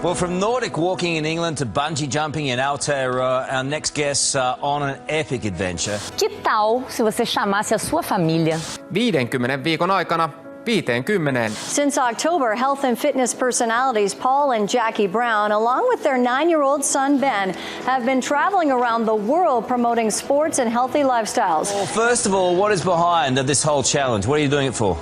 Well, from Nordic walking in England to bungee jumping in Aotearoa, our next guests are on an epic adventure. Que tal se você chamasse a sua família? 50 viikon aikana 50. Since October, health and fitness personalities Paul and Jackie Brown, along with their 9-year-old son Ben, have been traveling around the world promoting sports and healthy lifestyles. Well, first of all, what is behind this whole challenge? What are you doing it for?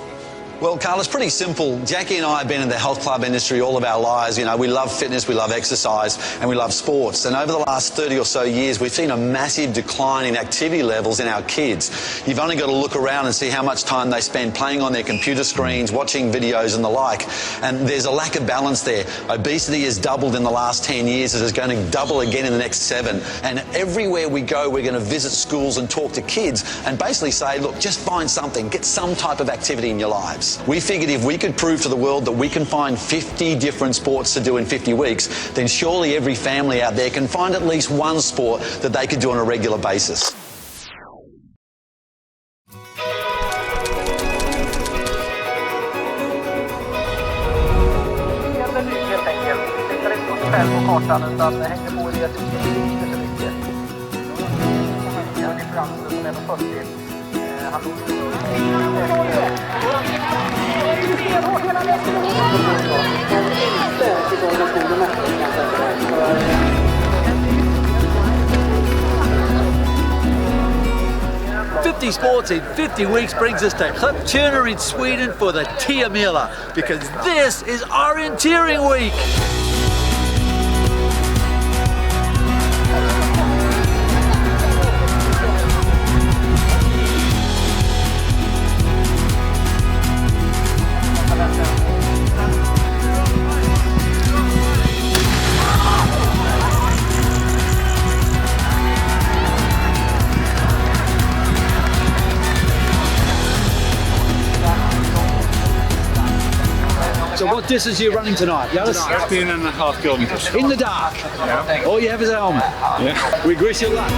Well, Carl, it's pretty simple. Jackie and I have been in the health club industry all of our lives. You know, we love fitness, we love exercise, and we love sports. And over the last 30 or so years, we've seen a massive decline in activity levels in our kids. You've only got to look around and see how much time they spend playing on their computer screens, watching videos and the like. And there's a lack of balance there. Obesity has doubled in the last 10 years. It is going to double again in the next 7. And everywhere we go, we're going to visit schools and talk to kids and basically say, look, just find something, get some type of activity in your lives. We figured if we could prove to the world that we can find 50 different sports to do in 50 weeks, then surely every family out there can find at least one sport that they could do on a regular basis. "50 sports in 50 weeks" brings us to Turner in Sweden for the Tiamila, because this is Orienteering Week. So what distance are you running tonight? 15.5 kilometers. In the dark? Yeah. All you have is a helmet? Yeah. We wish you luck.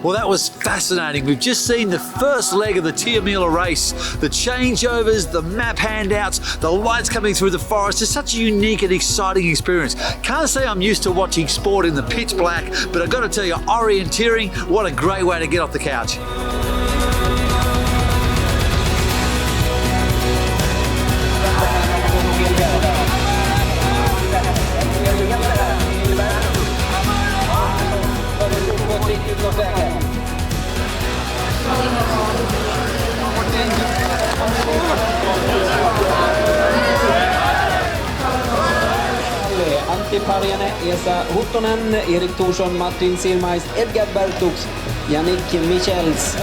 Well, that was fascinating. We've just seen the first leg of the Tiamila race. The changeovers, the map handouts, the lights coming through the forest. It's such a unique and exciting experience. Can't say I'm used to watching sport in the pitch black, but I've got to tell you, orienteering, what a great way to get off the couch. Antti Parjane, Esa Huttonen, Erik Thorsson, Martin Sirmais, Edgars Bertuks, Yannick Michels.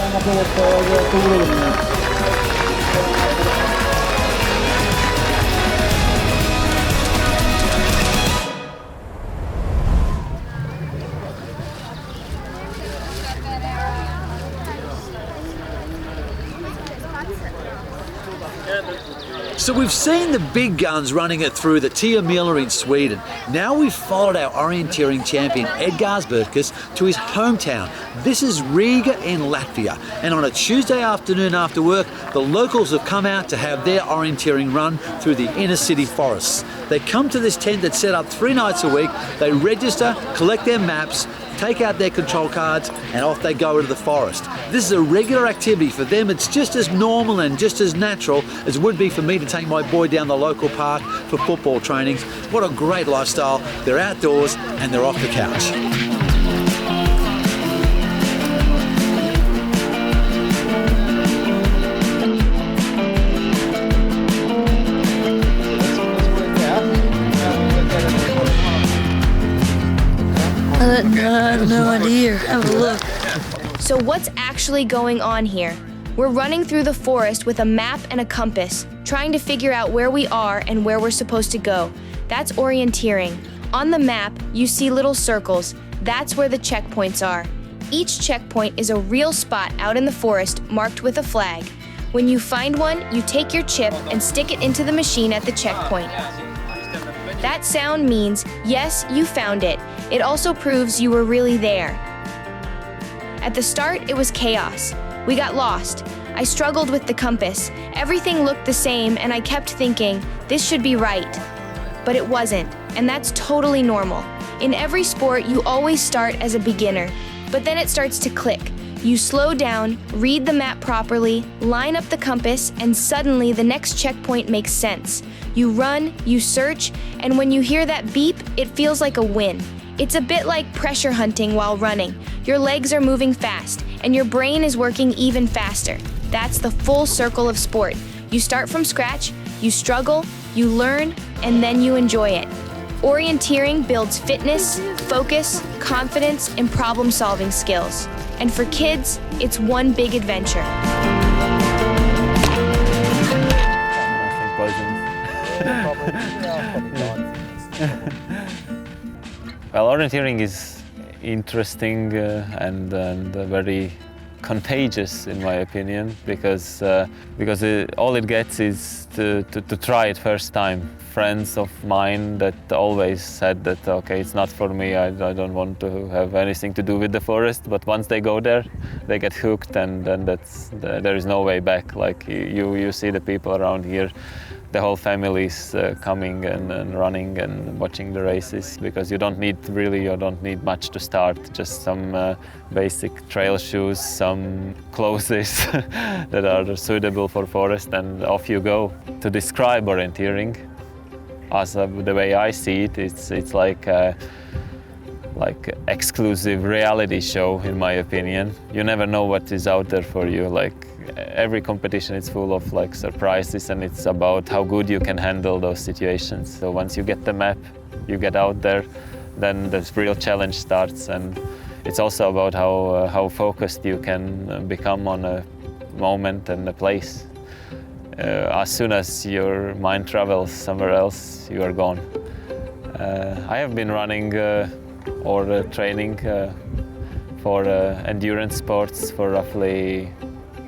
So we've seen the big guns running it through the Tiamila in Sweden. Now we've followed our orienteering champion Edgars Bertuks to his hometown. This is Riga in Latvia. And on a Tuesday afternoon after work, the locals have come out to have their orienteering run through the inner city forests. They come to this tent that's set up 3 nights a week. They register, collect their maps, take out their control cards, and off they go into the forest. This is a regular activity for them. It's just as normal and just as natural as it would be for me to take my boy down the local park for football trainings. What a great lifestyle. They're outdoors and they're off the couch. I have no idea. Have a look. So what's actually going on here? We're running through the forest with a map and a compass, trying to figure out where we are and where we're supposed to go. That's orienteering. On the map, you see little circles. That's where the checkpoints are. Each checkpoint is a real spot out in the forest marked with a flag. When you find one, you take your chip and stick it into the machine at the checkpoint. That sound means, yes, you found it. It also proves you were really there. At the start, it was chaos. We got lost. I struggled with the compass. Everything looked the same, and I kept thinking, this should be right. But it wasn't, and that's totally normal. In every sport, you always start as a beginner, but then it starts to click. You slow down, read the map properly, line up the compass, and suddenly the next checkpoint makes sense. You run, you search, and when you hear that beep, it feels like a win. It's a bit like pressure hunting while running. Your legs are moving fast, and your brain is working even faster. That's the full circle of sport. You start from scratch, you struggle, you learn, and then you enjoy it. Orienteering builds fitness, focus, confidence, and problem-solving skills. And for kids, it's one big adventure. Well, orienteering is interesting and very contagious, in my opinion, because all it gets is to try it first time. Friends of mine that always said that, okay, it's not for me, I don't want to have anything to do with the forest, but once they go there, they get hooked, and then there is no way back. Like you see the people around here, the whole family is coming and running and watching the races, because you don't need much to start, just some basic trail shoes, some clothes that are suitable for forest, and off you go. To describe orienteering, as the way I see it, it's like exclusive reality show, in my opinion. You never know what is out there for you. Like every competition is full of like surprises, and it's about how good you can handle those situations. So once you get the map, you get out there, then the real challenge starts, and it's also about how focused you can become on a moment and a place. As soon as your mind travels somewhere else, you are gone. I have been running or training for endurance sports for roughly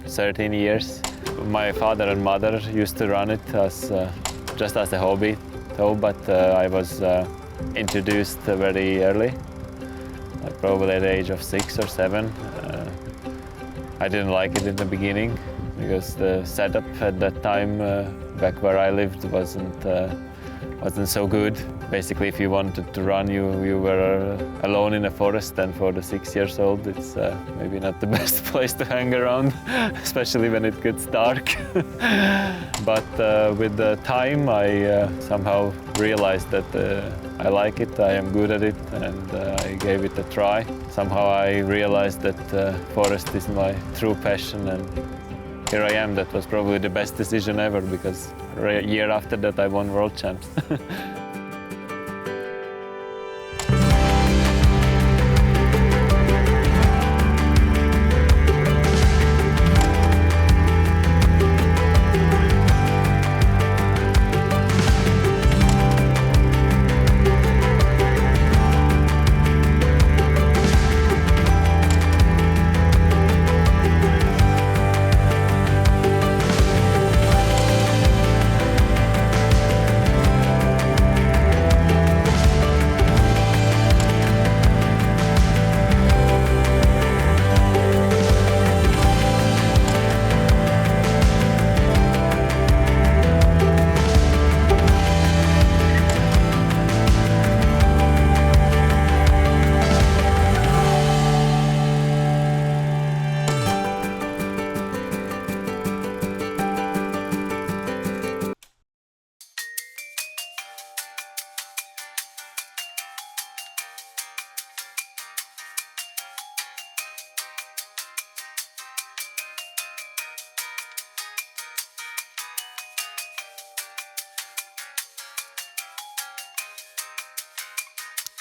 13 years. My father and mother used to run it just as a hobby, but I was introduced very early, like probably at the age of 6 or 7. I didn't like it in the beginning, because the setup at that time, back where I lived, wasn't so good. Basically, if you wanted to run, you were alone in a forest, and for the 6 years old, it's maybe not the best place to hang around, especially when it gets dark. But with the time, I somehow realized that I like it, I am good at it, and I gave it a try. Somehow I realized that forest is my true passion, and here I am. That was probably the best decision ever, because a year after that I won world champs.